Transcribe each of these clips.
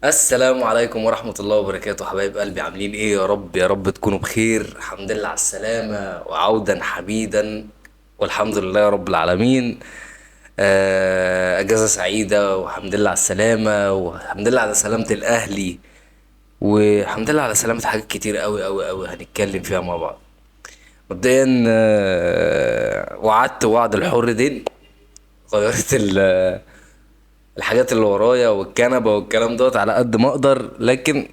السلام عليكم ورحمة الله وبركاته، حبايب قلبي، عاملين ايه؟ يا رب يا رب تكونوا بخير. الحمد لله على السلامة وعودا حميدا، والحمد لله يا رب العالمين. اجازة سعيدة والحمد لله على السلامة، والحمد لله على سلامة الاهلي، والحمد لله على سلامة حاجات كتير قوي قوي قوي هنتكلم فيها مع بعض. مبدئيا وعدت وعد الحر دين. غيرت الحاجات اللي ورايا والكنبة والكلام دوت على قد ما اقدر، لكن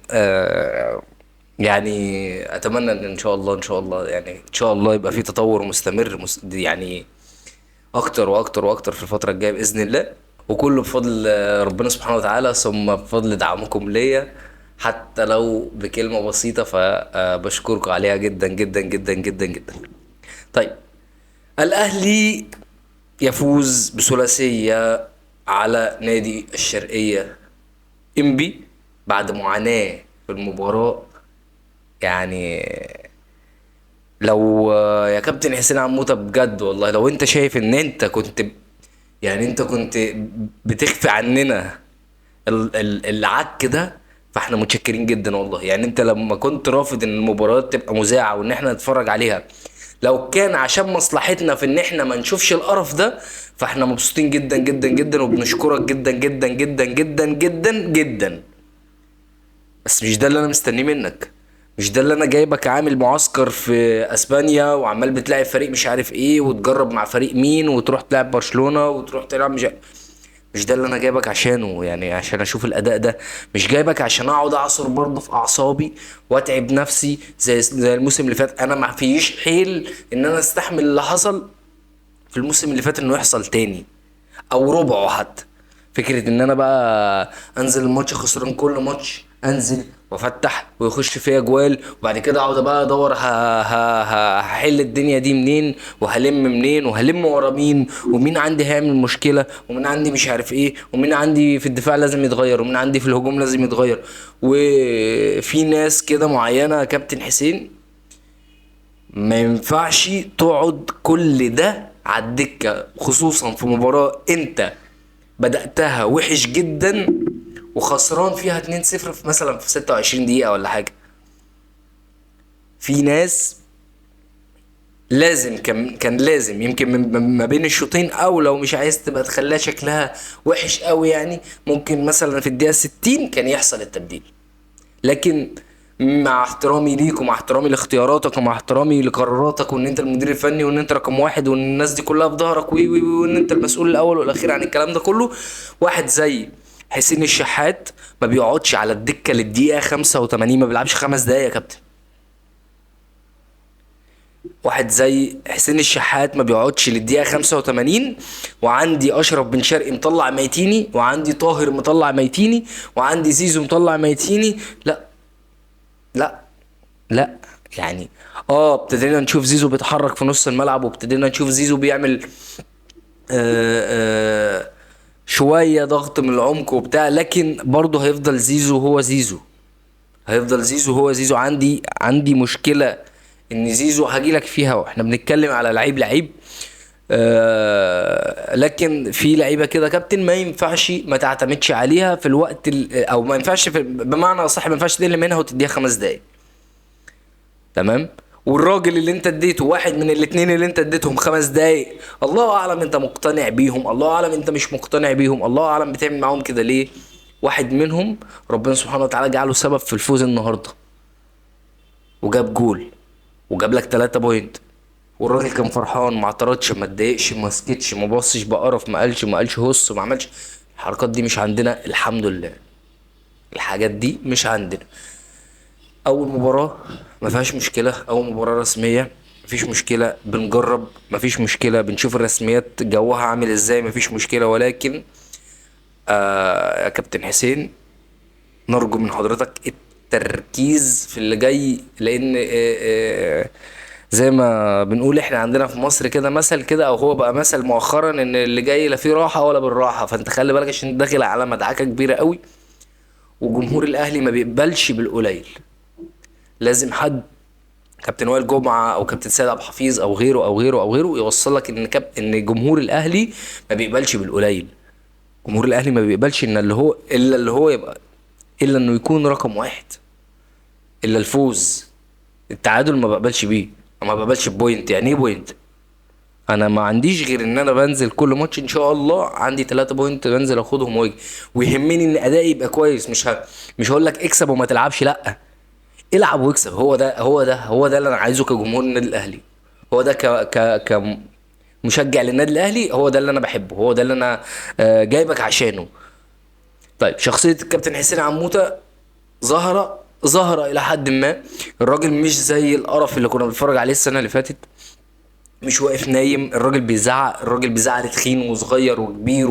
يعني اتمنى ان شاء الله يعني ان شاء الله يبقى في تطور مستمر يعني اكتر واكتر واكتر في الفترة الجاية باذن الله، وكله بفضل ربنا سبحانه وتعالى، ثم بفضل دعمكم ليا حتى لو بكلمة بسيطة، فبشكركم عليها جدا جدا جدا جدا جدا. طيب، الاهلي يفوز بثلاثية على نادي الشرقية انبي بعد معاناة في المباراة. يعني لو يا كابتن حسين عموتة، بجد والله لو انت شايف ان انت كنت، يعني انت كنت بتخفي عننا العك ده، فاحنا متشكرين جدا والله. يعني انت لما كنت رافض ان المباريات تبقى مذاعة وان احنا نتفرج عليها، لو كان عشان مصلحتنا في ان احنا ما نشوفش القرف ده، فاحنا مبسوطين جدا جدا جدا وبنشكرك جدا جدا جدا جدا جدا جدا. بس مش ده اللي انا مستنيه منك. مش ده اللي انا جايبك عامل معسكر في اسبانيا وعمال بتلاعب فريق مش عارف ايه وتجرب مع فريق مين وتروح تلعب برشلونة وتروح تلعب مش ده اللي انا جايبك عشانه، يعني عشان اشوف الاداء ده. مش جايبك عشان اقعد اعصر برضه في اعصابي واتعب نفسي زي الموسم اللي فات. انا ما فيش حيل ان انا استحمل اللي حصل في الموسم اللي فات انه يحصل تاني او ربعه حتى. فكرة ان انا بقى انزل الماتش خسران، كل ماتش انزل وافتح ويخش فيا جوال، وبعد كده اقعد بقى ادور هحل الدنيا دي منين، وهلم منين، وهلم ورا مين، ومين عندي هيعمل مشكلة، ومين عندي مش عارف ايه، ومين عندي في الدفاع لازم يتغير، ومين عندي في الهجوم لازم يتغير. وفي ناس كده معينة يا كابتن حسين ما ينفعش تقعد كل ده على الدكة، خصوصا في مباراة انت بدأتها وحش جدا وخسران فيها 2-0 في مثلا في 26 دقيقة ولا حاجة. في ناس لازم كان لازم يمكن ما بين الشوطين، او لو مش عايز تبقى تخليها شكلها وحش قوي، يعني ممكن مثلا في الدقيقة 60 كان يحصل التبديل. لكن مع احترامي ليك ومع احترامي لاختياراتك ومع احترامي لقراراتك، وان انت المدير الفني وان انت رقم واحد وان الناس دي كلها في ظهرك وان انت المسؤول الاول والاخير عن الكلام ده كله، واحد زي حسين الشحات ما بيقعدش على الدكه للدقيقه 85، ما بيلعبش 5 دقايق يا كابتن. واحد زي حسين الشحات ما بيقعدش للدقيقه 85، وعندي اشرف بن شرقي مطلع ميتيني، وعندي طاهر مطلع ميتيني، وعندي زيزو مطلع ميتيني. لا لا لا، يعني ابتدينا نشوف زيزو بيتحرك في نص الملعب، وابتدينا نشوف زيزو بيعمل آه آه شوية ضغط من العمق وبتاع، لكن برضه هيفضل زيزو هو زيزو. هيفضل زيزو هو زيزو. عندي مشكلة ان زيزو هجيلك فيها، واحنا بنتكلم على لعيب لعيب. لكن في لعيبه كده كابتن ما ينفعش ما تعتمدش عليها في الوقت او ما ينفعش بمعنى صح، ما ينفعش تقل منها وتديها 5 دقايق. تمام. والراجل اللي انت اديته واحد من الاتنين اللي انت اديتهم 5 دقايق، الله اعلم انت مقتنع بيهم، الله اعلم انت مش مقتنع بيهم، الله اعلم بتعمل معاهم كده ليه. واحد منهم ربنا سبحانه وتعالى جعله سبب في الفوز النهارده، وجاب جول، وجاب لك 3 بوينت، والراجل كان فرحان، ما اعترضش، ما اتضايقش، ما سكتش، ما بصش بقرف، ما قالش هص، ما عملش. الحركات دي مش عندنا الحمد لله. الحاجات دي مش عندنا. اول مباراة ما فيهاش مشكلة، اول مباراة رسمية مفيش مشكلة، بنجرب مفيش مشكلة، بنشوف الرسميات جوها عامل ازاي مفيش مشكلة. ولكن يا كابتن حسين، نرجو من حضرتك التركيز في اللي جاي، لان زي ما بنقول احنا عندنا في مصر كده مثل كده، او هو بقى مثل مؤخرا، ان اللي جاي لا فيه راحة ولا بالراحة. فانت خلي بالك عشان داخل على مدعكة كبيرة قوي، وجمهور الاهلي ما بيقبلش بالقليل. لازم حد، كابتن وائل جمعه او كابتن سيد عبد الحفيظ او غيره او غيره او غيره، يوصل لك ان جمهور الاهلي ما بيقبلش بالقليل. جمهور الاهلي ما بيقبلش ان اللي هو الا اللي هو يبقى الا انه يكون رقم واحد، الا الفوز. التعادل ما بقبلش بيه، ما بقبلش بوينت. يعني ايه بوينت؟ انا ما عنديش غير ان انا بنزل كل ماتش ان شاء الله عندي 3 بوينت بنزل اخدهم واجي، ويهمني ان ادائي يبقى كويس. مش هقول لك اكسب وما تلعبش، لا، العب واكسب. هو ده اللي انا عايزه كجمهور النادي الاهلي. هو ده كمشجع للنادي الاهلي، هو ده اللي انا بحبه، هو ده اللي انا جايبك عشانه. طيب، شخصية الكابتن حسين عموتة ظاهرة إلى حد ما. الراجل مش زي القرف اللي كنا بنتفرج عليه السنة اللي فاتت. مش واقف نايم، الراجل بيزعق، الراجل بيزعق لتخين وصغير وكبير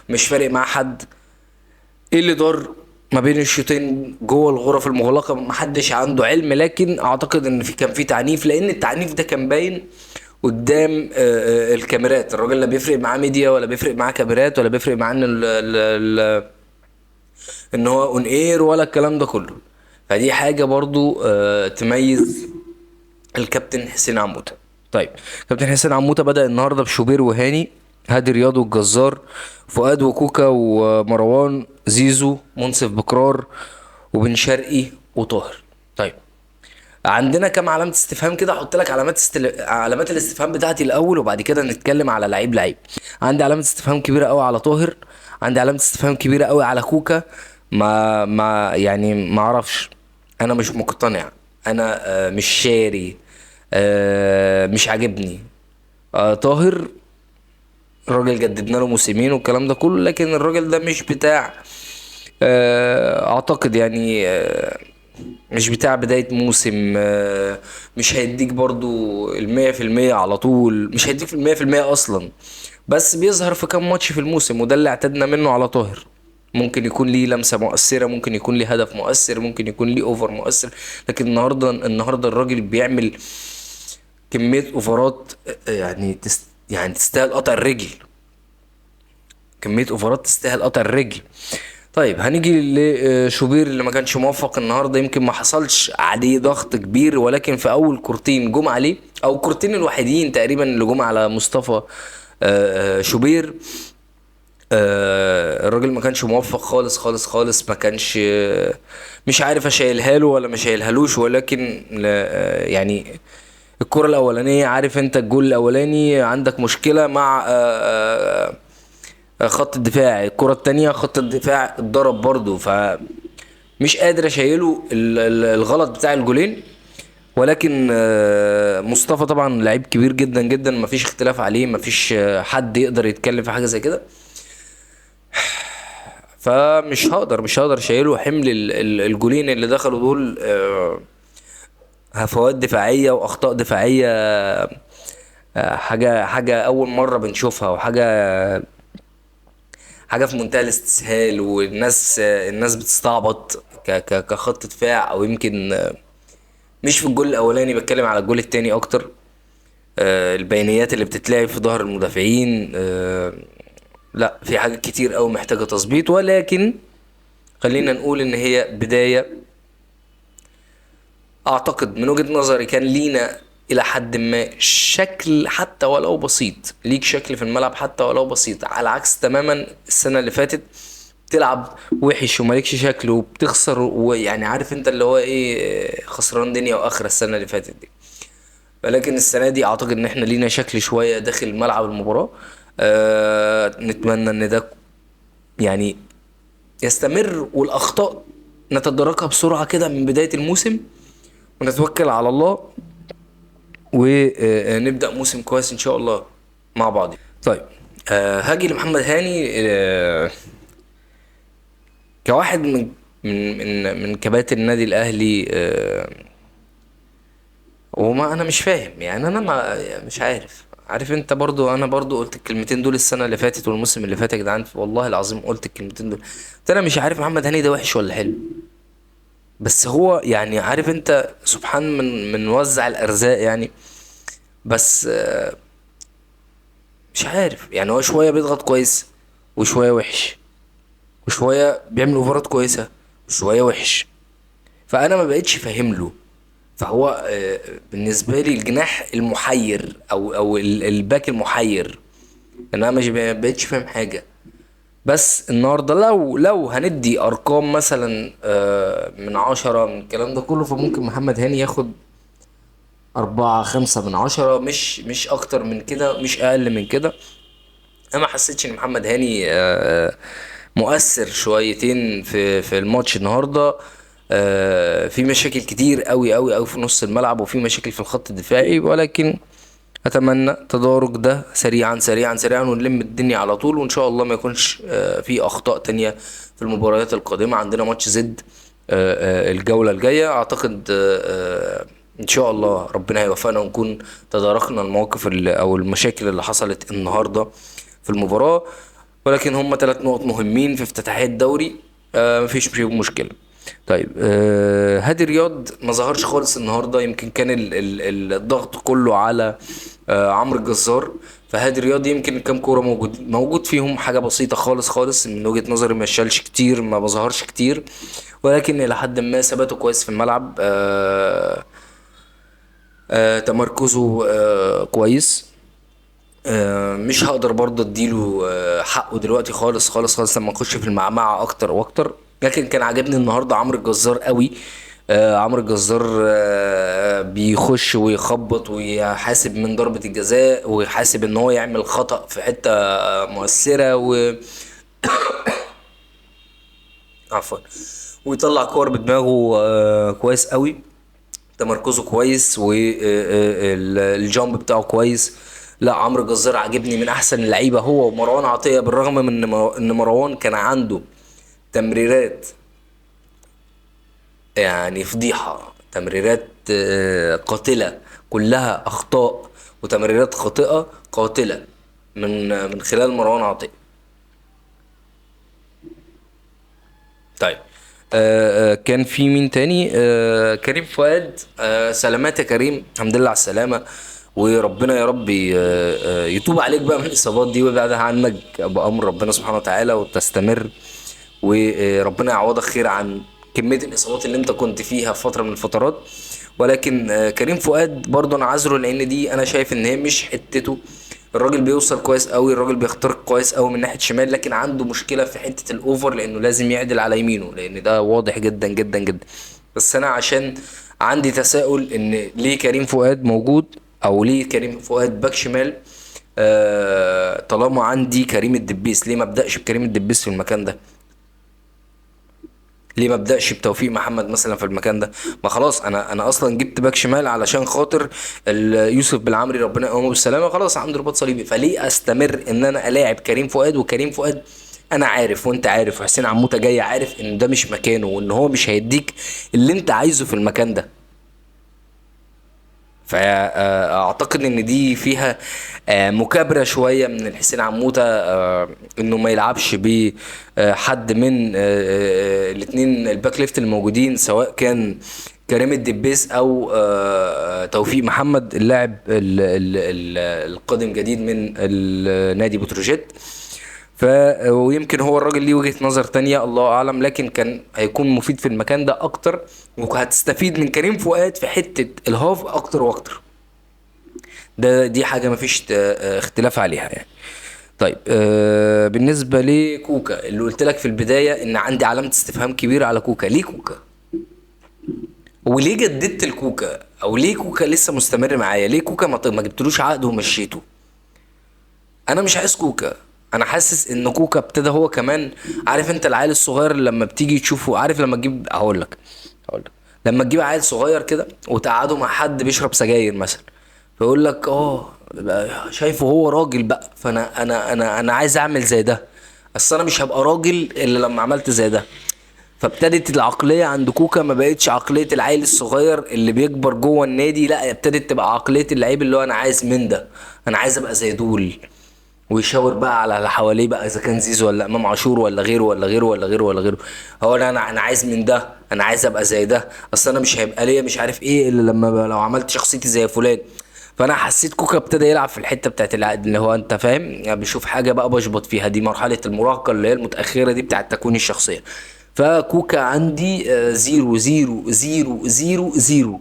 ومش فارق مع حد. ايه اللي دار ما بين الشوطين جوه الغرف المغلقة محدش عنده علم، لكن اعتقد ان كان في تعنيف، لان التعنيف ده كان باين قدام الكاميرات. الراجل لا بيفرق معاه ميديا، ولا بيفرق معاه كاميرات، ولا بيفرق معاه ان هو اون اير، ولا الكلام ده كله. فدي حاجة برضو تميز الكابتن حسين عموتة. طيب، كابتن حسين عموتة بدأ النهاردة بشوبير وهاني، هادي رياض والجزار، فؤاد وكوكا ومروان، زيزو، منصف بكرار، وبن شرقي وطاهر. طيب، عندنا كام علامة استفهام كده، احط لك علامات الاستفهام بتاعتي الاول، وبعد كده نتكلم على لعيب لعيب. عندي علامة استفهام كبيرة قوي على طاهر، عندي علامة استفهام كبيرة قوي على كوكا. ما يعني ما اعرفش، انا مش مقتنع، انا مش شاري، مش عاجبني. طاهر، الراجل جددنا له موسمين والكلام ده كله، لكن الراجل ده مش بتاع اعتقد يعني مش بتاع بداية موسم. مش هيديك برضو 100% على طول، مش هيديك 100% اصلا، بس بيظهر في كام ماتش في الموسم، وده اللي اعتدنا منه على طاهر. ممكن يكون ليه لمسة مؤثرة، ممكن يكون ليه هدف مؤثر، ممكن يكون ليه اوفر مؤثر، لكن النهارده الراجل بيعمل كمية اوفرات يعني يعني تستاهل قطع الرجل. كمية اوفرات تستاهل قطع الرجل. طيب، هنيجي لشوبير اللي ما كانش موفق النهارده. يمكن ما حصلش عليه ضغط كبير، ولكن في اول كورتين جم عليه، او الكورتين الوحيدين تقريبا اللي جم على مصطفى شوبير. الراجل ما كانش موفق خالص خالص خالص، ما كانش مش عارف اشيلها له ولا مش هيلهالوش، ولكن يعني الكرة الأولانية، عارف أنت الجول الأولاني عندك مشكلة مع خط الدفاع، الكرة التانية خط الدفاع اتضرب برضو، فمش قادر أشيله الغلط بتاع الجولين. ولكن مصطفى طبعا لعيب كبير جدا جدا، مفيش اختلاف عليه، مفيش حد يقدر يتكلم في حاجة زي كده. مش هقدر شايله حمل الجولين اللي دخلوا دول. هفوات دفاعية وأخطاء دفاعية، حاجة أول مرة بنشوفها، حاجة في منتهى الاستسهال، الناس بتستعبط كخط دفاع، أو يمكن مش في الجول الأولاني، بتكلم على الجول التاني أكتر. البينيات اللي بتتلعب في ظهر المدافعين، لا، في حاجات كتير أوي محتاجة تظبيط، ولكن خلينا نقول إن هي بداية. اعتقد من وجهة نظري كان لينا الى حد ما شكل، حتى ولو بسيط، ليك شكل في الملعب حتى ولو بسيط، على عكس تماما السنة اللي فاتت تلعب وحش ومالكش شكل وبتخسر، ويعني عارف انت اللي هو ايه، خسران دنيا واخرة السنة اللي فاتت دي. ولكن السنة دي اعتقد ان احنا لينا شكل شوية داخل ملعب المباراة. نتمنى ان ده يعني يستمر، والاخطاء نتداركها بسرعة كده من بداية الموسم، ونتوكل على الله، ونبدأ موسم كويس ان شاء الله مع بعض. طيب، هاجي لمحمد هاني. كواحد من كباتن النادي الاهلي. وما انا مش فاهم، يعني انا ما مش عارف انت برضو، انا برضو قلت الكلمتين دول السنه اللي فاتت والموسم اللي فات يا جدعان، والله العظيم قلت الكلمتين دول. قلت انا مش عارف محمد هاني ده وحش ولا حلو، بس هو يعني عارف انت سبحان من وزع الارزاق يعني. بس مش عارف، يعني هو شويه بيضغط كويس، وشويه وحش، وشويه بيعمل اوفرات كويسه، وشويه وحش. فانا ما بقتش فاهم له. فهو بالنسبه لي الجناح المحير، او الباك المحير، انا مش بقتش فاهم حاجه. بس النهارده لو هندي ارقام مثلا من 10 من الكلام ده كله، فممكن محمد هاني ياخد 4 5 من 10، مش اكتر من كده، مش اقل من كده. انا ما حسيتش ان محمد هاني مؤثر شويتين في الماتش النهارده. في مشاكل كتير قوي قوي قوي في نص الملعب، وفي مشاكل في الخط الدفاعي، ولكن اتمنى تدارك ده سريعا سريعا سريعا، ونلم الدنيا على طول، وان شاء الله ما يكونش في اخطاء تانية في المباريات القادمة. عندنا ماتش زد الجولة الجاية اعتقد، ان شاء الله ربنا هيوفقنا ونكون تداركنا المواقف او المشاكل اللي حصلت النهاردة في المباراة. ولكن هم 3 نقط مهمين في افتتاحية الدوري، مفيش فيهم مشكلة. طيب هادي رياض ما ظهرش خالص النهارده، يمكن كان الضغط كله على عمرو الجزار. فهادي رياض يمكن كام كوره موجود فيهم حاجه بسيطه خالص خالص من وجهه نظري، ما شالش كتير، ما بظهرش كتير، ولكن الى حد ما ثباته كويس في الملعب. تمركزه كويس. مش هقدر برضه اديله حقه دلوقتي خالص خالص خالص لما نخش في المعمعة اكتر واكتر. لكن كان عاجبني النهارده عمرو الجزار قوي. عمرو الجزار بيخش ويخبط ويحاسب من ضربة الجزاء، ويحاسب ان هو يعمل خطأ في حتة مؤثرة عفوا، ويطلع كور بدماغه كويس قوي. تمركزه كويس، والجامب بتاعه كويس. لا عمرو جزار عاجبني، من احسن اللعيبه هو ومروان عطيه، بالرغم من ان مروان كان عنده تمريرات يعني فضيحه، تمريرات قاتله، كلها اخطاء وتمريرات خاطئه قاتله من خلال مروان عطيه. طيب كان في مين تاني؟ كريم فؤاد. سلامات يا كريم، الحمد لله على السلامة، وربنا يا رب يتوب عليك بقى من الإصابات دي ويبعدها عنك بأمر ربنا سبحانه وتعالى، وتستمر، وربنا يعوضك خير عن كمية الإصابات اللي أنت كنت فيها في فترة من الفترات. ولكن كريم فؤاد برضه أنا عذره، لأن دي أنا شايف إن هي مش حتته. الراجل بيوصل كويس قوي، الراجل بيخترق كويس قوي من ناحية شمال، لكن عنده مشكلة في حتة الأوفر، لأنه لازم يعدل على يمينه، لأن ده واضح جدا جدا جدا. بس أنا عشان عندي تساؤل إن ليه كريم فؤاد موجود، أو ليه كريم فؤاد باك شمال، طالما عندي كريم الدبيس، ليه ما ابداش بكريم الدبيس في المكان ده؟ ليه ما ابداش بتوفيق محمد مثلا في المكان ده؟ ما خلاص، انا اصلا جبت باك شمال علشان خاطر يوسف بالعمري ربنا يقومه بالسلامه، خلاص عنده رباط صليبي، فليه استمر ان انا الاعب كريم فؤاد؟ وكريم فؤاد انا عارف وانت عارف وحسين عموته جاي عارف ان ده مش مكانه، وان هو مش هيديك اللي انت عايزه في المكان ده. فاعتقد ان دي فيها مكابره شويه من الحسين عموته، انه ما يلعبش بحد من الاثنين الباك ليفت الموجودين، سواء كان كريم الدبيس او توفيق محمد، اللاعب القادم جديد من نادي بتروجيت. ف ويمكن هو الراجل ليه وجهة نظر تانية الله اعلم، لكن كان هيكون مفيد في المكان ده اكتر، وهتستفيد من كريم فؤاد في حتة الهاف اكتر واكتر. دي حاجة مفيش اختلاف عليها يعني. طيب بالنسبة لكوكا اللي قلت لك في البداية ان عندي علامة استفهام كبيرة على كوكا. ليه كوكا؟ وليه جددت الكوكا؟ او ليه كوكا لسه مستمر معايا؟ ليه كوكا ما جبتلوش عقد ومشيته؟ انا مش عايز كوكا. انا حاسس ان كوكا ابتدى هو كمان، عارف انت العيل الصغير اللي لما بتيجي تشوفه، عارف لما تجيب، هقول لك لما تجيب عيل صغير كده وتقعده مع حد بيشرب سجاير مثلا، فيقول لك بقى شايفه هو راجل بقى، فانا عايز اعمل زي ده، بس انا مش هبقى راجل الا لما عملت زي ده. فابتدت العقلية عند كوكا ما بقتش عقلية العيل الصغير اللي بيكبر جوه النادي، لا ابتدت تبقى عقلية اللعيب اللي هو انا عايز من ده، انا عايز ابقى زي دول. ويشاور بقى على اللي حواليه بقى، اذا كان زيزو ولا امام عاشور ولا غيره ولا غيره ولا غيره ولا غيره. هو انا عايز من ده، انا عايز ابقى زي ده، اصل انا مش هيبقى ليا مش عارف ايه الا لما لو عملت شخصيتي زي فلان. فانا حسيت كوكا ابتدى يلعب في الحته بتاعت العقد، اللي هو انت فاهم يعني، بيشوف حاجه بقى بشبط فيها، دي مرحله المراهقه اللي هي المتاخره دي بتاعت تكوين الشخصيه. فكوكا عندي زيرو زيرو زيرو زيرو زيرو.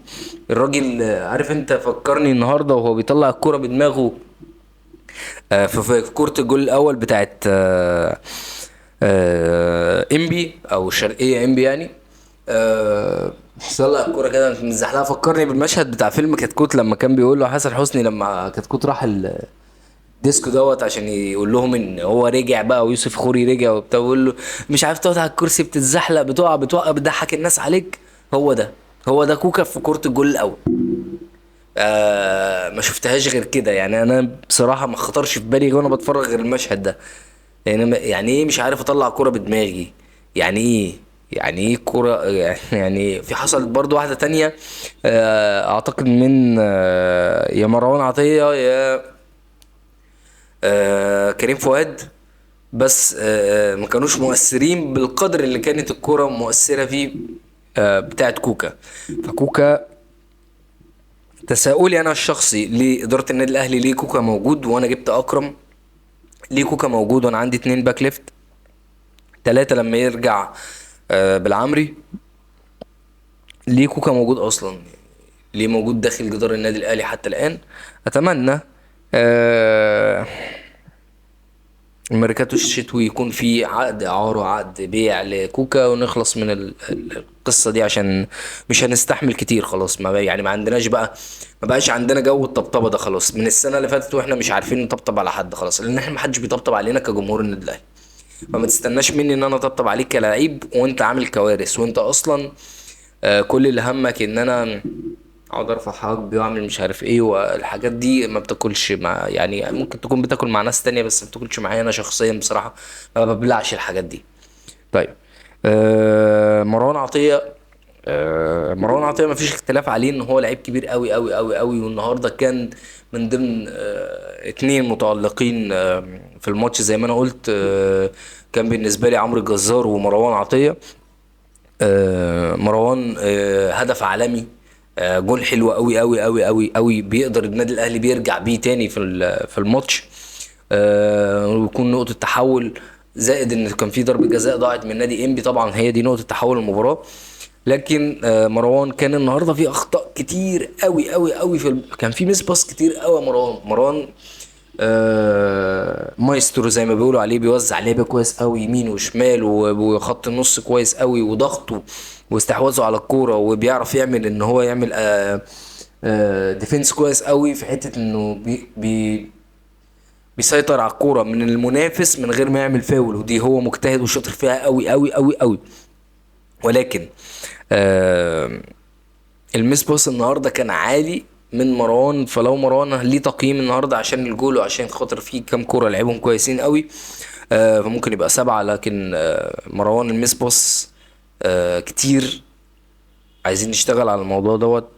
الراجل عارف انت فكرني النهارده وهو بيطلع الكرة بدماغه في كرة الجول الأول بتاعت انبي او الشرقيه انبي يعني. حصل لها الكوره كده من زحلقه، فكرني بالمشهد بتاع فيلم كتكوت لما كان بيقول له حسن حسني لما كتكوت راح الديسكو دوت عشان يقول لهم ان هو رجع بقى، ويوسف خوري رجع وبتاع، ويقول له مش عارف تقعد على الكرسي بتتزحلق بتقع بتوقع بتضحك الناس عليك. هو ده، هو ده كوكا في كورة الجول الاول. ما شفتهاش غير كده يعني. انا بصراحه ما خطرش في بالي وانا بتفرج غير المشهد ده. يعني يعني ايه مش عارف اطلع كوره بدماغي؟ يعني ايه؟ يعني ايه كوره؟ يعني في حصلت برضو واحده تانية، اعتقد من يا مروان عطيه يا كريم فؤاد. بس ما كانوش مؤثرين بالقدر اللي كانت الكوره مؤثره فيه بتاعت كوكا. فكوكا، تساؤلي انا الشخصي لاداره النادي الاهلي، ليه كوكا موجود وانا جبت اكرم؟ ليه كوكا موجود وانا عندي اتنين باك ليفت، تلاتة لما يرجع بالعمري؟ ليه كوكا موجود اصلا؟ ليه موجود داخل جدار النادي الاهلي حتى الان؟ اتمنى آه، الميركاتو الشتوي يكون في عقد اعاره وعقد بيع لكوكا ونخلص من القصه دي، عشان مش هنستحمل كتير خلاص. ما بقى يعني ما عندناش بقى، ما بقاش عندنا جو الطبطبه ده خلاص من السنه اللي فاتت، واحنا مش عارفين نطبطب على حد خلاص، لان احنا ما حدش بيطبطب علينا كجمهور النادي الاهلي. فما تستناش مني ان انا اطبطب عليك كلاعب وانت عامل كوارث، وانت اصلا كل اللي همك ان انا اقعد ارفع حواجبي واعمل مش عارف ايه، والحاجات دي ما بتاكلش مع، يعني ممكن تكون بتاكل مع ناس تانية بس ما بتاكلش معايا انا شخصيا بصراحة. ما ببلعش الحاجات دي. طيب، مروان عطية. مروان عطية ما فيش اختلاف عليه ان هو لعيب كبير قوي قوي قوي قوي، والنهارده كان من ضمن اتنين متألقين في الماتش زي ما انا قلت. كان بالنسبة لي عمرو الجزار ومروان عطية. مروان هدف عالمي، جول حلو قوي قوي قوي قوي قوي، بيقدر النادي الاهلي بيرجع بيه تاني في الماتش، ويكون نقطة تحول. زائد ان كان في ضربة جزاء ضاعت من نادي انبي، طبعا هي دي نقطة تحول المباراة. لكن مروان كان النهارده في اخطاء كتير قوي قوي قوي كان في ميس باص كتير قوي. مروان مايسترو زي ما بيقولوا عليه، بيوزع لعبه كويس قوي يمين وشمال، وخط النص كويس قوي، وضغطه واستحواذه على الكوره، وبيعرف يعمل ان هو يعمل ديفنس كويس قوي في حته انه بيسيطر على الكوره من المنافس من غير ما يعمل فاول، ودي هو مجتهد وشاطر فيها قوي قوي قوي قوي. ولكن آه الميس باص النهارده كان عالي من مروان. فلو مروان ليه تقييم النهارده عشان الجول وعشان خاطر فيه كام كوره لعبهم كويسين قوي، فممكن يبقى 7. لكن مروان الميس باص كتير، عايزين نشتغل على الموضوع دوت.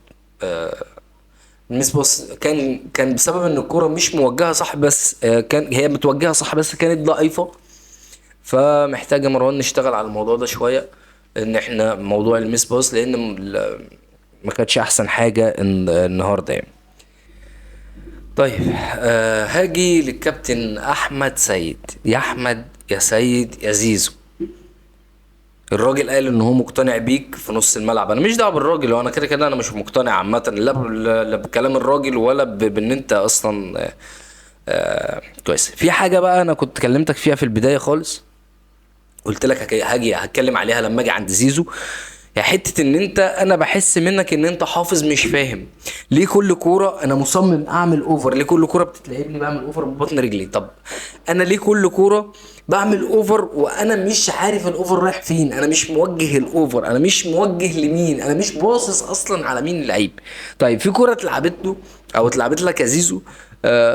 الميس باص كان بسبب ان الكوره مش موجهه صح، بس كان هي متوجهه صح بس كانت ضعيفه. فمحتاجه مروان نشتغل على الموضوع ده شويه، ان احنا موضوع الميس باص، لان ما كانتش احسن حاجه النهارده يعني. طيب، هاجي للكابتن احمد سيد. يا احمد يا سيد يا زيزو، الراجل قال ان هو مقتنع بيك في نص الملعب. انا مش دعوه بالراجل، وانا كده كده انا مش مقتنع عامه، لا بكلام الراجل ولا بان انت اصلا كويس. في حاجه بقى انا كنت كلمتك فيها في البدايه خالص، قلت لك هاجي هتكلم عليها لما اجي عند زيزو. يا حته ان انت، انا بحس منك ان انت حافظ مش فاهم. ليه كل كوره انا مصمم اعمل اوفر؟ ليه كل كوره بتتلعبني بعمل اوفر ببطن رجلي؟ طب انا ليه كل كوره بعمل اوفر وانا مش عارف الاوفر رايح فين؟ انا مش موجه الاوفر، انا مش موجه لمين، انا مش باصص اصلا على مين اللعيب. طيب في كوره اتلعبت له او اتلعبت لك يا زيزو،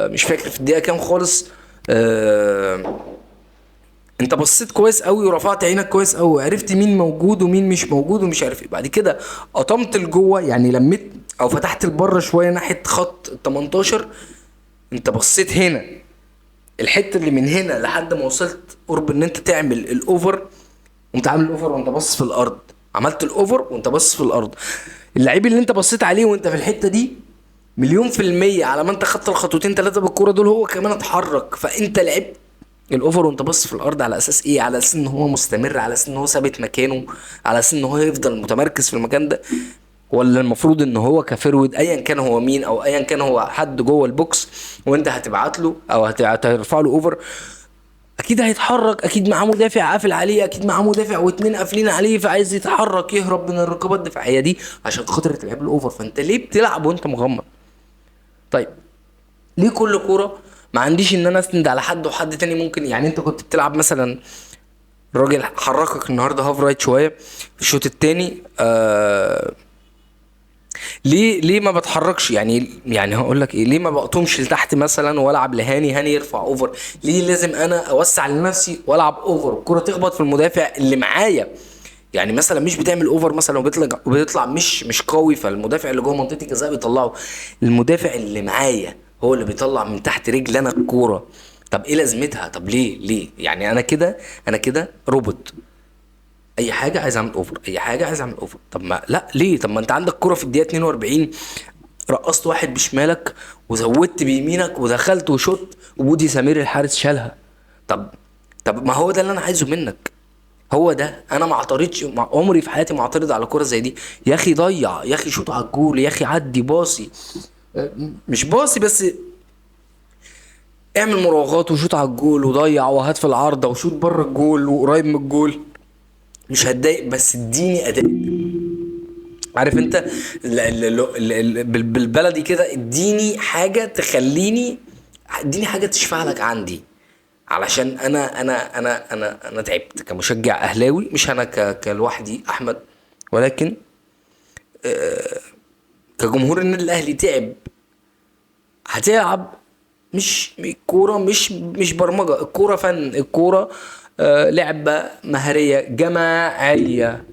مش فاكر في الدقيقه كام خالص. انت بصيت كويس قوي ورفعت عينك كويس قوي وعرفت مين موجود ومين مش موجود ومش عارف ايه. بعد كده قطمت لجوه، يعني لميت او فتحت لبره شويه ناحيه خط ال 18. انت بصيت هنا، الحته اللي من هنا لحد ما وصلت قرب ان انت تعمل الاوفر، وانت عامل الاوفر وانت باصص في الارض. عملت الاوفر وانت باصص في الارض. اللعيب اللي انت بصيت عليه وانت في الحته دي مليون في المية على ما انت خدت الخطوتين ثلاثة بالكورة دول هو كمان اتحرك. فانت لعبت الاوفر وانت بص في الارض على اساس ايه؟ على اساس ان هو مستمر، على اساس ان هو ثابت مكانه، على اساس ان هو يفضل متمركز في المكان ده؟ ولا المفروض ان هو كفرود ايا كان هو مين، او ايا كان هو حد جوه البوكس وانت هتبعت له او هترفع له اوفر، اكيد هيتحرك، اكيد معاه مدافع قافل عليه، اكيد معاه مدافع واتنين قافلين عليه، فعايز يتحرك يهرب من الرقابه الدفاعيه دي عشان خاطر تلعب الاوفر. فانت ليه بتلعب وانت مغمض؟ طيب ليه كل كوره ما عنديش ان انا اسند على حد وحد تاني ممكن؟ يعني انت كنت بتلعب مثلا، الراجل حركك النهارده هاف رايت شويه في الشوط التاني، ليه ما بتحركش؟ يعني هقول لك ايه، ليه ما بقطمش لتحت مثلا والعب لهاني، هاني يرفع اوفر؟ ليه لازم انا اوسع لنفسي والعب اوفر الكره تخبط في المدافع اللي معايا؟ يعني مثلا مش بتعمل اوفر مثلا وبيطلع مش قوي، فالمدافع اللي جوه منطقه الجزاء بيطلعه، المدافع اللي معايا هو اللي بيطلع من تحت رجل انا الكوره. طب ايه لازمتها؟ طب ليه يعني انا كده روبوت، اي حاجه عايز اعمل اوفر، اي حاجه عايز اعمل اوفر. طب ما لا ليه؟ طب ما انت عندك كرة في الدقيقه 42 رقصت واحد بشمالك وزودت بيمينك ودخلت وشوت وبودي سمير الحارس شالها. طب طب ما هو ده اللي انا عايزه منك، هو ده. انا ما اعترضش، عمري في حياتي ما اعترض على كرة زي دي. يا اخي ضيع، يا اخي شوط على الجول، يا اخي عدي باصي، مش باصي بس، اعمل مراوغات وشوط على الجول وضيع وهات في العارضه وشوط بره الجول وقريب من الجول، مش هتضايق، بس اديني اداء. عارف انت بالبلدي كده، اديني حاجه تخليني، اديني حاجه تشفع لك عندي، علشان انا تعبت كمشجع اهلاوي، مش انا كلوحدي احمد، ولكن كجمهور النادي الاهلي تعب. هتلعب، مش الكوره مش برمجه، الكوره فن، الكوره لعبه مهاريه جماعيه.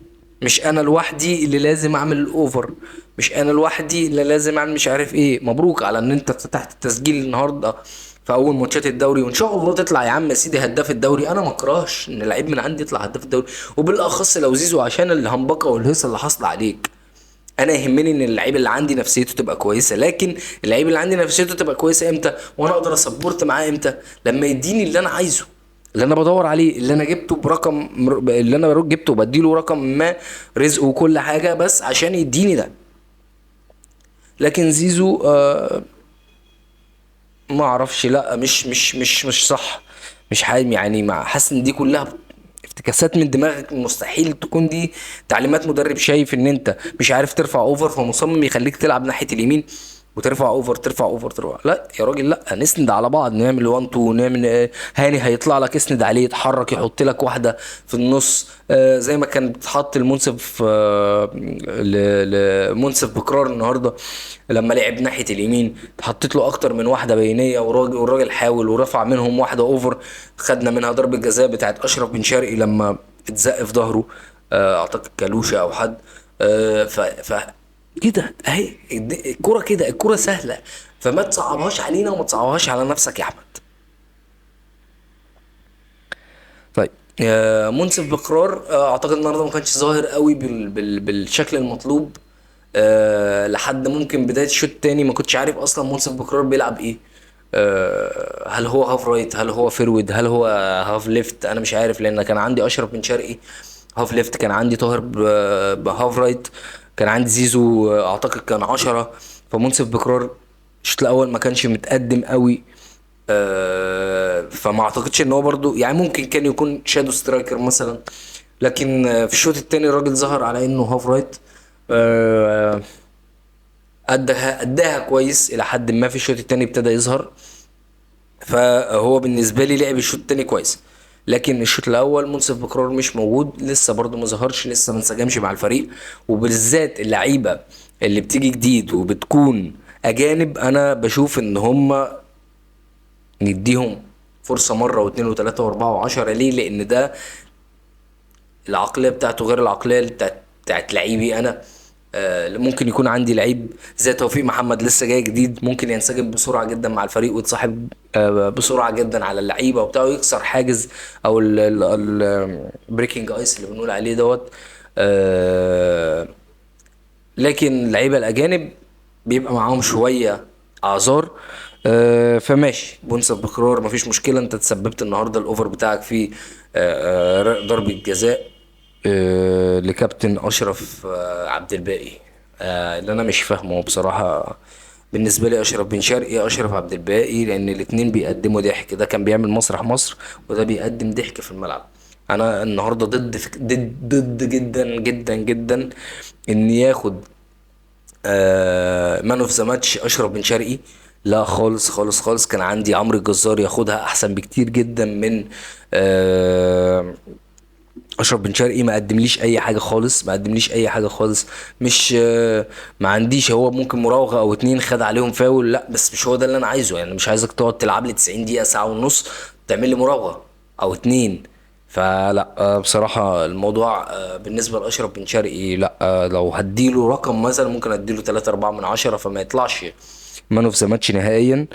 مش انا لوحدي اللي لازم اعمل الاوفر، مش انا لوحدي اللي لازم اعمل مش عارف ايه. مبروك على ان انت فتحت التسجيل النهارده في اول ماتشات الدوري، وان شاء الله تطلع يا عم سيدي هداف الدوري. انا ما اكرهش ان لعيب من عندي يطلع هداف الدوري، وبالاخص لو زيزو، عشان الهمبكه والهيصه اللي حاصله عليك. انا يهمني ان اللعيب اللي عندي نفسيته تبقى كويسه، لكن اللعيب اللي عندي نفسيته تبقى كويسه امتى وانا اقدر اسبورت معاه؟ امتى؟ لما يديني اللي انا عايزه، اللي انا بدور عليه، اللي انا جبته برقم، اللي انا جبته بديله رقم ما، رزقه وكل حاجه، بس عشان يديني ده. لكن زيزو ما اعرفش، لا مش صح، مش حاجة يعني، مع حاسس ان دي كلها افتكاسات من دماغك، مستحيل تكون دي تعليمات مدرب شايف ان انت مش عارف ترفع اوفر فمصمم يخليك تلعب ناحية اليمين وترفع اوفر ترفع اوفر ترفع. لا يا راجل، لا، نسند على بعض، نعمل 1 2، نعمل هاني هيطلع لك اسند عليه، يتحرك يحط لك واحده في النص، زي ما كان بتحط المنصف لمنصف بكرار النهارده لما لعب ناحيه اليمين، حطيت له اكتر من واحده بينيه، والراجل حاول ورفع منهم واحده اوفر، خدنا منها ضربه جزاء بتاعت اشرف بن شرقي لما اتزق في ظهره، اعتقد كالوشا او حد. ف كده اهي الكوره كده، الكوره سهله، فما تصعبهاش علينا وما تصعبهاش على نفسك يا احمد. طيب منصف بقرار اعتقد النهارده ما كانش ظاهر قوي بالشكل المطلوب، لحد ممكن بدايه الشوط التاني ما كنتش عارف اصلا منصف بقرار بيلعب ايه. هل هو هاف رايت، هل هو فيرود، هل هو هاف ليفت؟ انا مش عارف، لان كان عندي اشرف بن شرقي هاف ليفت، كان عندي طاهر بهاف رايت، كان عندي زيزو اعتقد كان 10. فمنصف بقرار الشوط الاول ما كانش متقدم قوي، فما اعتقدش ان هو برضو يعني، ممكن كان يكون شادو سترايكر مثلا. لكن في الشوط التاني الراجل ظهر على انه هاف رايت، آه، اداها كويس الى حد ما. في الشوط التاني ابتدى يظهر، فهو بالنسبه لي لعب الشوط التاني كويس. لكن الشوط الاول منصف بكرار مش موجود لسه، برضو ما ظهرش لسه، ما انسجمش مع الفريق. وبالذات اللعيبه اللي بتيجي جديد وبتكون اجانب، انا بشوف ان هم نديهم فرصة مرة واثنين وثلاثة واربعة وعشرة. ليه؟ لان ده العقلية بتاعته غير العقلية بتاعت لعيبي انا. ممكن يكون عندي لعيب زي توفيق محمد لسه جاي جديد، ممكن ينسجم بسرعة جدا مع الفريق ويتصاحب بسرعة جدا على اللعيبة وبتاع، ويكسر حاجز او البريكنج ايس اللي بنقول عليه دوت. آه، لكن اللعيبه الاجانب بيبقى معاهم شويه اعذار. فماشي منصف بقرار مفيش مشكله، انت تسببت النهارده الاوفر بتاعك في ضربه جزاء لكابتن اشرف عبد الباقي، اللي انا مش فاهمه بصراحه. بالنسبه لي اشرف بن شرقي، اشرف عبد الباقي، لان الاتنين بيقدموا ضحك. ده كان بيعمل مسرح مصر، وده بيقدم ضحك في الملعب. انا النهارده ضد جدا جدا جدا ان ياخد مان اوف ذا ماتش اشرف بن شرقي. لا خالص خالص خالص، كان عندي عمرو الجزار ياخدها احسن بكتير جدا من آه اشرف بن شرقي. ما قدمليش اي حاجه خالص، ما قدمليش اي حاجه خالص. مش ما عنديش، هو ممكن مراوغه او اتنين خد عليهم فاول، لا بس مش هو ده اللي انا عايزه. يعني مش عايزك تقعد تلعب لي 90 دقيقه، ساعه ونص، تعمل لي مراوغه او اتنين. فلا بصراحه الموضوع بالنسبه لاشرف بن شرقي لا. لو هديله رقم مثلا ممكن اديله 3 4 من 10، فما يطلعش مان اوف ذا ماتش نهائيا.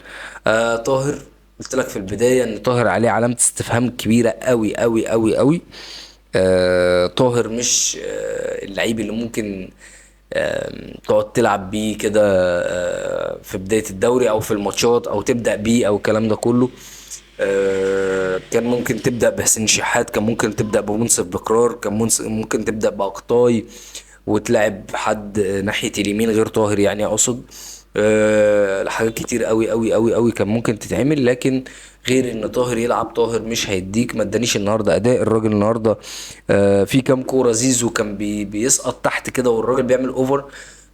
طاهر، قلت لك في البدايه ان طاهر عليه علامه استفهام كبيره قوي قوي قوي قوي. طاهر مش اللعيب اللي ممكن تقعد تلعب بيه كده في بداية الدوري او في الماتشات، او تبدأ بيه او الكلام ده كله. كان ممكن تبدأ بحسين شحات، كان ممكن تبدأ بمنصف بكرار، كان ممكن تبدأ بأقطاي، وتلعب حد ناحية اليمين غير طاهر يعني اقصد. حاجات كتير قوي قوي قوي قوي كان ممكن تتعمل، لكن غير ان طاهر يلعب، طاهر مش هيديك. ما ادانيش النهارده اداء الراجل النهارده. في كام كوره زيزو كان بيسقط تحت كده، والراجل بيعمل اوفر،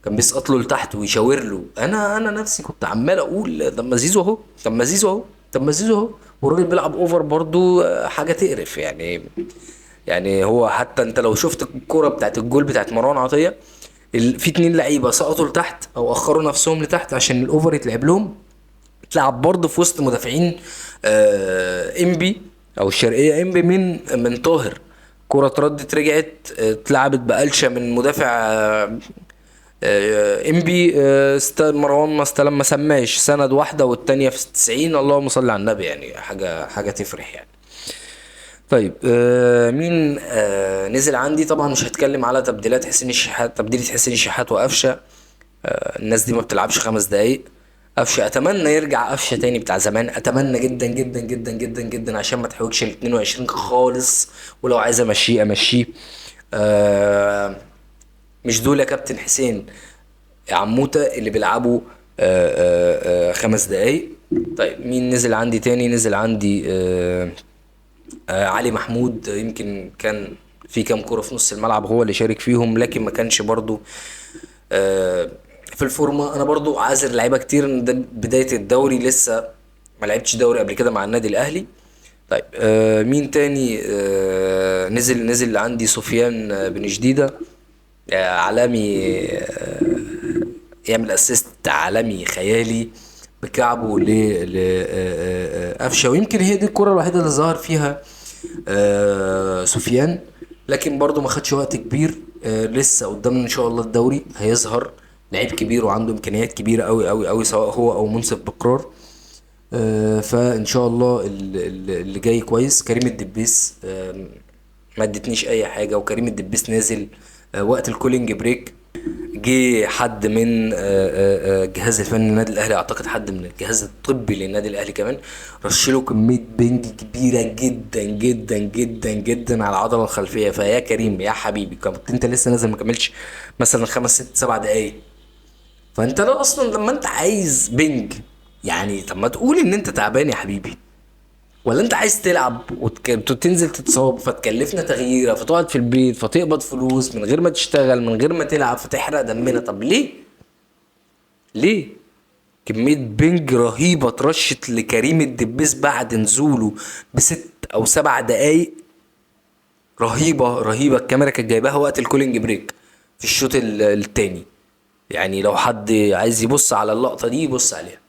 كان بيسقط له لتحت ويشاور له. انا نفسي كنت عمال اقول طب ما زيزو اهو، طب ما زيزو اهو، طب ما زيزو اهو، والراجل بيلعب اوفر برضو. حاجه تقرف يعني. يعني هو حتى انت لو شفت الكوره بتاعت الجول بتاعت مروان عطيه، في اتنين لعيبه سقطوا لتحت او اخروا نفسهم لتحت عشان الاوفر يتلعب لهم. اتلعب برضه في وسط مدافعين انبي او الشرقيه انبي من طاهر. كرة اتردت رجعت اتلعبت بقلشة من مدافع انبي. مروان ما استلم، ما سماش سند واحدة والتانية في 90. اللهم صل على النبي، يعني حاجة تفرح يعني. طيب مين نزل عندي؟ طبعا مش هتكلم على تبديلات حسين الشحات، تبديلة حسين الشحات وقفشه. الناس دي ما بتلعبش 5 دقايق. قفشه اتمنى يرجع قفشه تاني بتاع زمان، اتمنى جدا جدا جدا جدا جدا، عشان ما تحوجش ال 22 خالص. ولو عايز امشيه امشيه. آه مش دول يا كابتن حسين عموته اللي بيلعبوا 5 دقايق. طيب مين نزل عندي تاني؟ نزل عندي علي محمود. يمكن كان في كام كرة في نص الملعب هو اللي شارك فيهم، لكن ما كانش برضو آه، في الفورمة. انا برضو عاذر لعيبة كتير ان ده بداية الدوري، لسه ما لعبتش دوري قبل كده مع النادي الاهلي. طيب مين تاني نزل عندي؟ سفيان بن جديدة. عالمي. يعمل اسيست عالمي خيالي بكعبه لقفشه. ويمكن هي دي الكرة الوحيدة اللي ظهر فيها سفيان. لكن برضو ما خدش وقت كبير. لسه قدامنا ان شاء الله الدوري هيظهر لعيب كبير وعنده امكانيات كبيرة قوي قوي قوي، سواء هو او منصف بقرار. فان شاء الله اللي جاي كويس. كريم الدبيس ما ادتنيش اي حاجه، وكريم الدبيس نازل وقت الكولينج بريك. جه حد من الجهاز الفني للنادي الاهلي، اعتقد حد من الجهاز الطبي للنادي الاهلي كمان، رشله كميه بنج كبيره جدا جدا جدا جدا على العضله الخلفيه. فيا كريم يا حبيبي، كنت انت لسه نازل ما كملش مثلا 5 6 7 دقايق. فانت لا اصلا لما انت عايز بنج، يعني طب ما تقول ان انت تعبان يا حبيبي، ولا انت عايز تلعب وتنزل تتصاب فتكلفنا تغييره، فتقعد في البيت، فتقبض فلوس من غير ما تشتغل، من غير ما تلعب، فتحرق دمنا. طب ليه؟ ليه؟ كمية بنج رهيبة اترشت لكريم الدبيس بعد نزوله ب6 أو 7 دقايق. رهيبة رهيبة. الكاميرا كانت جايباها وقت الكولينج بريك في الشوط التاني. يعني لو حد عايز يبص على اللقطة دي يبص عليها.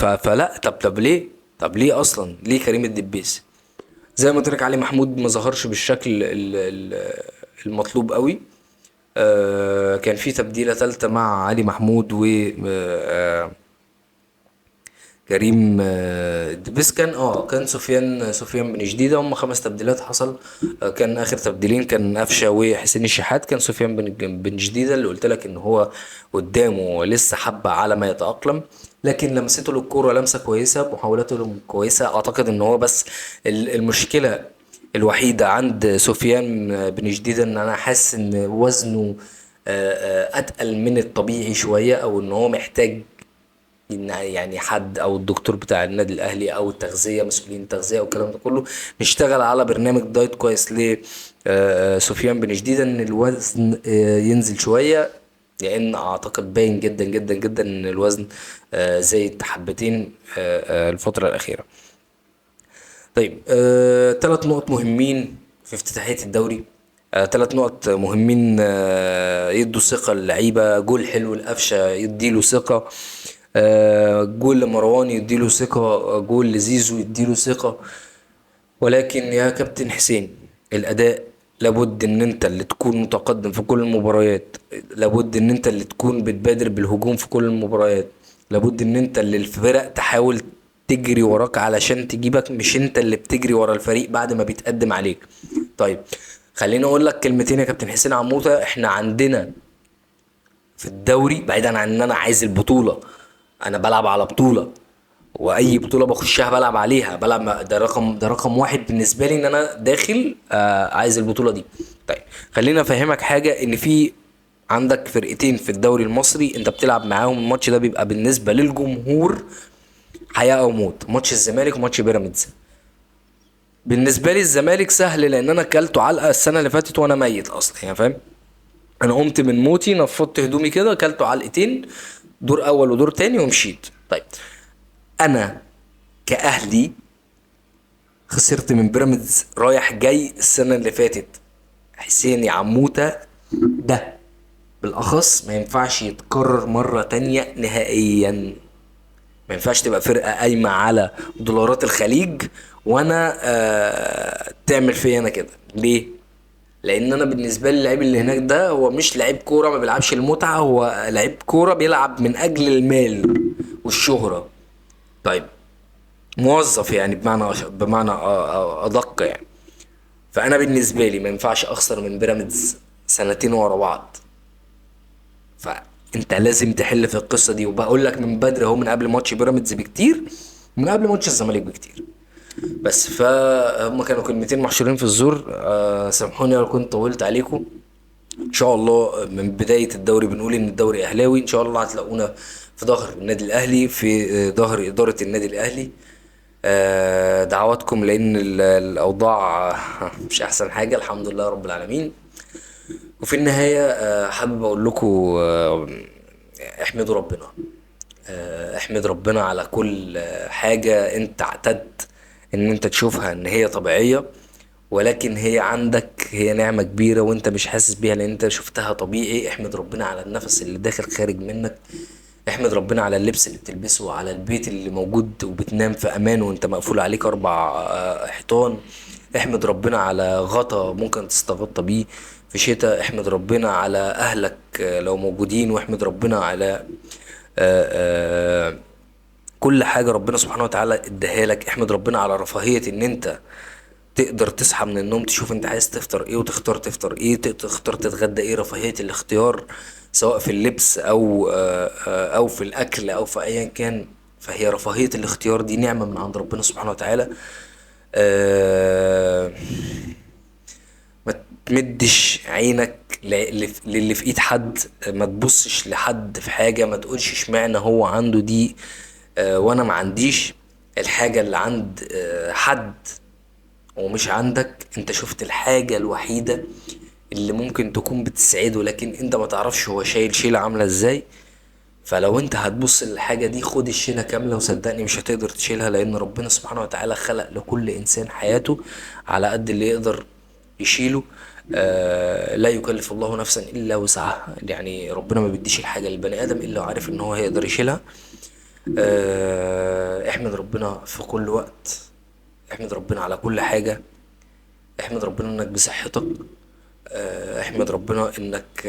فلا، طب ليه؟ طب ليه اصلا؟ ليه كريم الدبيس؟ زي ما قلت لك علي محمود ما ظهرش بالشكل المطلوب قوي. كان في تبديلة ثالثة مع علي محمود و كريم الدبيس. كان سفيان بن جديدة. هم 5 تبديلات حصل. كان اخر تبديلين كان قفشه وحسين الشحات. كان سفيان بن جديدة اللي قلت لك ان هو قدامه لسه حبة على ما يتأقلم، لكن لمسته للكورة لمسة كويسة، محاولاته كويسة. اعتقد ان هو بس المشكلة الوحيدة عند سفيان بن جديدة ان انا حاسس ان وزنه اتقل من الطبيعي شويه، او ان هو محتاج ان يعني حد او الدكتور بتاع النادي الاهلي او التغذيه، مسؤولين التغذيه والكلام ده كله، نشتغل على برنامج دايت كويس ل سفيان بن جديد ان الوزن ينزل شويه، لان اعتقد باين جدا جدا جدا ان الوزن زايد حبتين الفتره الاخيره. طيب، 3 نقط مهمين في افتتاحية الدوري. 3 نقط مهمين يدوا ثقة للعيبة: جول حلو لقفشة يديله ثقة، جول لمروان يديله ثقة، جول لزيزو يديله ثقة. ولكن يا كابتن حسين، الأداء لابد ان انت اللي تكون متقدم في كل المباريات، لابد ان انت اللي تكون بتبادر بالهجوم في كل المباريات، لابد ان انت اللي الفرق تحاول تجري وراك علشان تجيبك، مش انت اللي بتجري ورا الفريق بعد ما بيتقدم عليك. طيب، خليني اقول لك كلمتين يا كابتن حسين عموته. احنا عندنا في الدوري، بعيدا عن ان انا عايز البطولة، انا بلعب على بطولة، واي بطوله بخشها بلعب عليها، بلعب، ده رقم واحد بالنسبه لي ان انا داخل عايز البطوله دي. طيب، خليني افهمك حاجه: ان في عندك فرقتين في الدوري المصري انت بتلعب معاهم، الماتش ده بيبقى بالنسبه للجمهور حياه او موت. ماتش الزمالك وماتش بيراميدز. بالنسبه لي الزمالك سهل، لان انا اكلته علقه السنه اللي فاتت وانا ميت اصلا، يعني فاهم. انا قمت من موتي، نفضت هدومي كده، اكلته علقتين، دور اول ودور تاني ومشيت. طيب، انا كاهلي خسرت من بيراميدز رايح جاي السنة اللي فاتت. حسين يا عموتة، ده بالأخص ما ينفعش يتكرر مرة تانية نهائيا. ما ينفعش تبقى فرقة قايمة على دولارات الخليج وانا تعمل فيا انا كده. ليه؟ لان انا بالنسبة لي اللعيب اللي هناك ده هو مش لعيب كورة ما بيلعبش المتعة، هو لعيب كورة بيلعب من اجل المال والشهرة. طيب، موظف يعني، بمعنى ادق يعني. فانا بالنسبه لي ما ينفعش اخسر من بيراميدز سنتين ورا بعض. فانت لازم تحل في القصه دي، وبقول لك من بدري اهو، من قبل ماتش بيراميدز بكتير، من قبل ماتش الزمالك بكتير. بس فهم كانوا كلمتين محشورين في الزور. سامحوني لو كنت طولت عليكم. ان شاء الله من بدايه الدوري بنقول ان الدوري اهلاوي، ان شاء الله هتلاقونا في ظهر النادي الاهلي، في ظهر اداره النادي الاهلي. دعواتكم، لان الاوضاع مش احسن حاجه، الحمد لله رب العالمين. وفي النهايه حابب اقول لكم احمدوا ربنا. احمد ربنا على كل حاجه انت اعتدت ان انت تشوفها ان هي طبيعيه، ولكن هي عندك هي نعمه كبيره وانت مش حاسس بيها لان انت شفتها طبيعي. احمد ربنا على النفس اللي داخل خارج منك، احمد ربنا على اللبس اللي بتلبسه، وعلى البيت اللي موجود وبتنام في امان وانت مقفول عليك 4 حيطان. احمد ربنا على غطا ممكن تستغطى بيه في شتاء. احمد ربنا على اهلك لو موجودين، واحمد ربنا على آه، آه، كل حاجة ربنا سبحانه وتعالى اداها لك. احمد ربنا على رفاهية ان انت تقدر تصحى من النوم تشوف انت عايز تفطر ايه، وتختار تفطر ايه، تختار تتغدى ايه. رفاهية الاختيار سواء في اللبس او في الاكل او في ايا كان، فهي رفاهية الاختيار دي نعمة من عند ربنا سبحانه وتعالى. آه، ما تمدش عينك للي في ايد حد، ما تبصش لحد في حاجة، ما تقولش اشمعنى هو عنده دي وانا ما عنديش. الحاجة اللي عند حد ومش عندك، انت شفت الحاجة الوحيدة اللي ممكن تكون بتسعده، لكن انت ما تعرفش هو شايل شيلة عاملة ازاي. فلو انت هتبص للحاجة دي، خد الشيلة كاملة، وصدقني مش هتقدر تشيلها، لان ربنا سبحانه وتعالى خلق لكل انسان حياته على قد اللي يقدر يشيله. لا يكلف الله نفسا الا وسعها، يعني ربنا ما بيديش الحاجة للبني ادم الا وعارف ان هو هيقدر يشيلها. احمد ربنا في كل وقت، احمد ربنا على كل حاجة. احمد ربنا انك بصحتك، احمد ربنا انك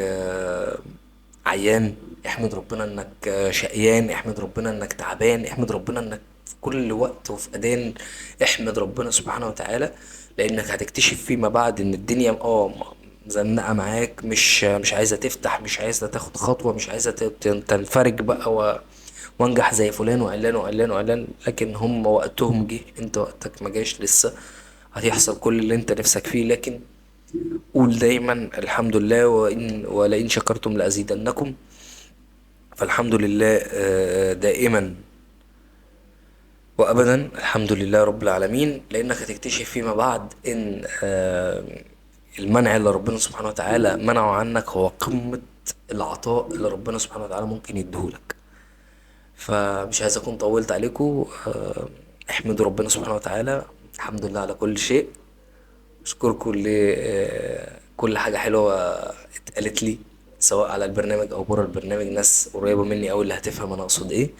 عيان، احمد ربنا انك شقيان، احمد ربنا انك تعبان، احمد ربنا انك في كل وقت وفي اذان. احمد ربنا سبحانه وتعالى، لانك هتكتشف فيما بعد ان الدنيا مزنقه معاك، مش عايزه تفتح، مش عايزه تاخد خطوه، مش عايزه تنفرج بقى وانجح زي فلان وعلان وعلان وعلان. لكن هم وقتهم جه، انت وقتك ما جاش لسه. هتحصل كل اللي انت نفسك فيه، لكن قول دايما الحمد لله، ولئن شكرتم لأزيدنكم. فالحمد لله دائما وأبدا، الحمد لله رب العالمين، لأنك هتكتشف فيما بعد إن المنع اللي ربنا سبحانه وتعالى منعه عنك هو قمة العطاء اللي ربنا سبحانه وتعالى ممكن يديهولك. فمش عايز أكون طولت عليكم. احمدوا ربنا سبحانه وتعالى، الحمد لله على كل شيء. أشكركم كل حاجة حلوة اتقالت لي، سواء على البرنامج أو بره البرنامج. ناس قريبة مني أوي اللي هتفهم أنا أقصد إيه.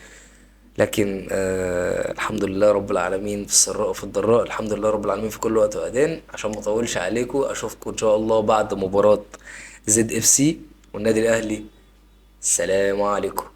لكن الحمد لله رب العالمين في السراء وفي الضراء، الحمد لله رب العالمين في كل وقت وأذان. عشان ما أطولش عليكم، أشوفكم إن شاء الله بعد مباراة زد اف سي والنادي الأهلي. السلام عليكم.